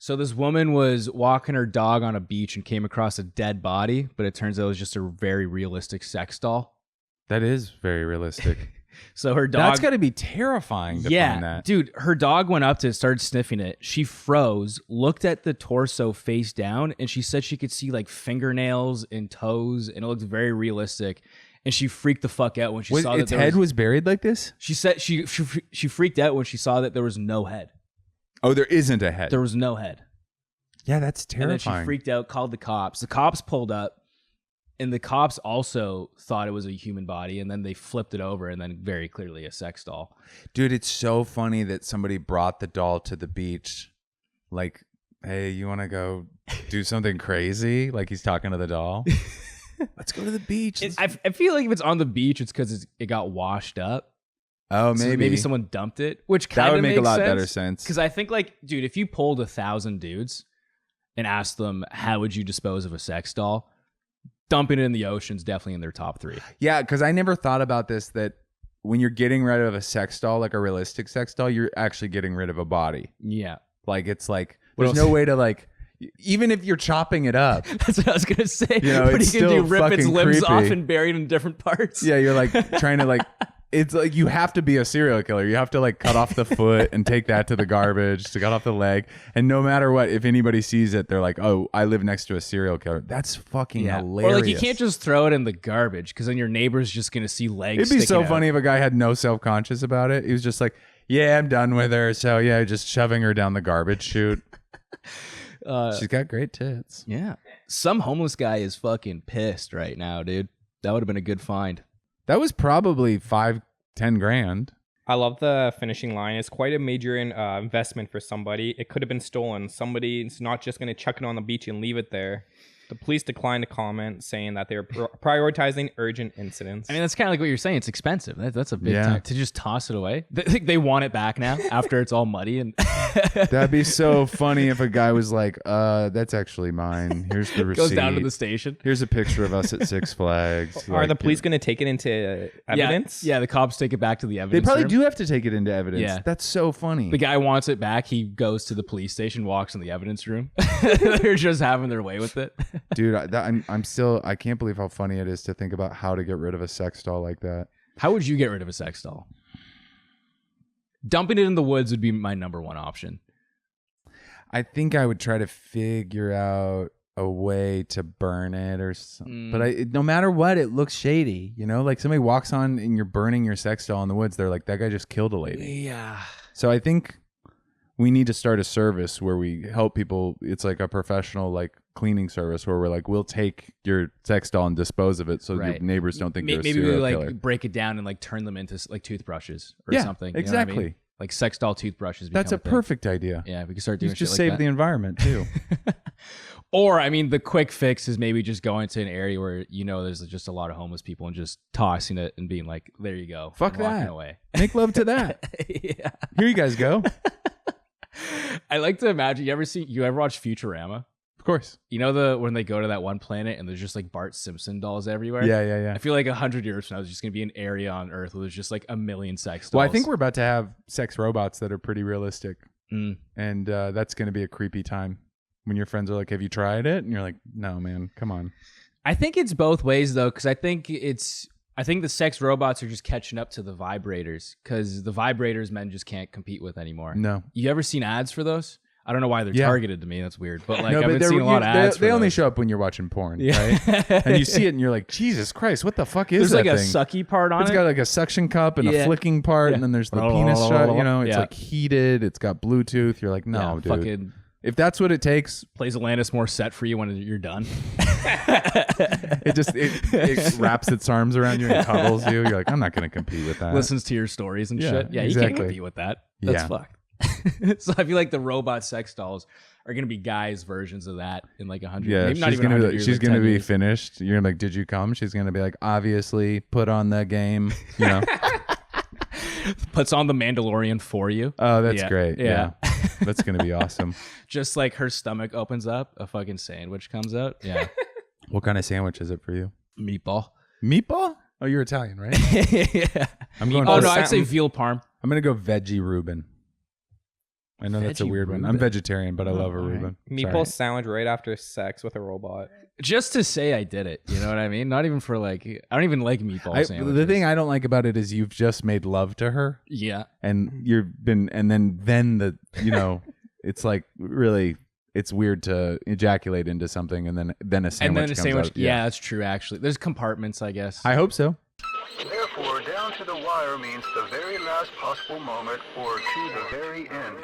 So this woman was walking her dog on a beach and came across a dead body, but it turns out it was just a very realistic sex doll. That is very realistic. So her dog... That's got to be terrifying to find that. Dude, her dog went up to it, started sniffing it. She froze, looked at the torso face down, and she said she could see like fingernails and toes, and it looked very realistic. And she freaked the fuck out when she saw that its head was buried like this? She said she freaked out when she saw that there was no head. Oh, there isn't a head. There was no head. Yeah, that's terrifying. And then she freaked out, called the cops. The cops pulled up, and the cops also thought it was a human body, and then they flipped it over, and then very clearly a sex doll. Dude, it's so funny that somebody brought the doll to the beach. Like, hey, you want to go do something crazy? Like he's talking to the doll. Let's go to the beach. I feel like if it's on the beach, it's because it got washed up. Oh, maybe. So maybe someone dumped it, which kind of would make a lot sense, better sense. Because I think, like, dude, if you polled 1,000 dudes and asked them, how would you dispose of a sex doll? Dumping it in the ocean is definitely in their top 3. Yeah, because I never thought about this, that when you're getting rid of a sex doll, like a realistic sex doll, you're actually getting rid of a body. Yeah. Like, it's like, there's no way to, like, even if you're chopping it up. That's what I was going to say. You know, what it's are you going to do? Rip its fucking limbs creepy. off and bury it in different parts? Yeah, you're like trying to like, it's like you have to be a serial killer. You have to like cut off the foot and take that to the garbage, to cut off the leg. And no matter what, if anybody sees it, they're like, oh, I live next to a serial killer. That's fucking hilarious. Or like you can't just throw it in the garbage because then your neighbor's just going to see legs. It'd be so out. funny if a guy had no self-conscious about it. He was just like, yeah, I'm done with her. So yeah, just shoving her down the garbage chute. She's got great tits. Yeah. Some homeless guy is fucking pissed right now, dude. That would have been a good find. That was probably 5-10 grand. I love the finishing line. It's quite a major investment for somebody. It could have been stolen. Somebody's not just going to chuck it on the beach and leave it there. The police declined to comment, saying that they were prioritizing urgent incidents. I mean, that's kind of like what you're saying. It's expensive. That's a big time to just toss it away. They want it back now after it's all muddy. And that'd be so funny if a guy was like, that's actually mine. Here's the receipt. Goes down to the station. Here's a picture of us at Six Flags. Are the police going to take it into evidence? Yeah, the cops take it back to the evidence. They probably room. do have to take it into evidence. Yeah. That's so funny. The guy wants it back. He goes to the police station, walks in the evidence room. They're just having their way with it. Dude, I'm still, I can't believe how funny it is to think about how to get rid of a sex doll like that. How would you get rid of a sex doll? Dumping it in the woods would be my number one option. I think I would try to figure out a way to burn it or something. But no matter what, it looks shady. You know, like somebody walks on and you're burning your sex doll in the woods. They're like, that guy just killed a lady. Yeah. So I think we need to start a service where we help people. It's like a professional like cleaning service where we're like, we'll take your sex doll and dispose of it so your neighbors don't think you're a serial maybe we killer. break it down and like turn them into like toothbrushes or something. You know Exactly. what I mean? Like sex doll toothbrushes. That's a perfect idea. Yeah, we can start doing You just shit save like the environment too. Or, I mean, the quick fix is maybe just going to an area where, you know, there's just a lot of homeless people and just tossing it and being like, there you go. Fuck and walking that. Away. Make love to that. Yeah. Here you guys go. I like to imagine, you ever watch Futurama? Of course. You know when they go to that one planet and there's just like Bart Simpson dolls everywhere? Yeah. I feel like 100 years from now, there's just going to be an area on Earth where there's just like a million sex dolls. Well, I think we're about to have sex robots that are pretty realistic. And that's going to be a creepy time when your friends are like, have you tried it? And you're like, no, man, come on. I think it's both ways though, because I think the sex robots are just catching up to the vibrators, because the vibrators men just can't compete with anymore. No. You ever seen ads for those? I don't know why they're targeted to me. That's weird. But like, no, I've been seeing a lot of ads. They only show up when you're watching porn, right? And you see it and you're like, Jesus Christ, what the fuck is there's that like thing? a sucky part on it. It's got like a suction cup and a flicking part, and then there's the penis shot. You know, it's like heated. It's got Bluetooth. You're like, no, dude. Fucking if that's what it takes, plays Alanis more set for you when you're done. it wraps its arms around you and cuddles you. You're like, I'm not going to compete with that. Listens to your stories and shit. Yeah, exactly. You can't compete with that. That's fucked. So I feel like the robot sex dolls are gonna be guys' versions of that in like 100. Yeah, maybe not she's even gonna 100 be, years, she's like gonna 10 be years. finished. You're like, did you come? She's gonna be like, obviously, put on the game. You know, puts on the Mandalorian for you. Oh, that's great. Yeah. That's gonna be awesome. Just like her stomach opens up, a fucking sandwich comes out. Yeah. What kind of sandwich is it for you? Meatball. Meatball? Oh, you're Italian, right? Yeah. I'm going. Oh no, I'd say veal parm. I'm gonna go veggie Reuben. I know that's a Veggie weird one. Reuben. I'm vegetarian, but I love a all right. Reuben. Meatball sandwich right after sex with a robot. Just to say I did it. You know what I mean? Not even for like, I don't even like meatball sandwiches. The thing I don't like about it is you've just made love to her, yeah. and then the it's like really. It's weird to ejaculate into something and then a sandwich And then a comes sandwich. out. Yeah, that's true, actually. There's compartments, I guess. I hope so. Therefore, down to the wire means the very last possible moment or to the very end.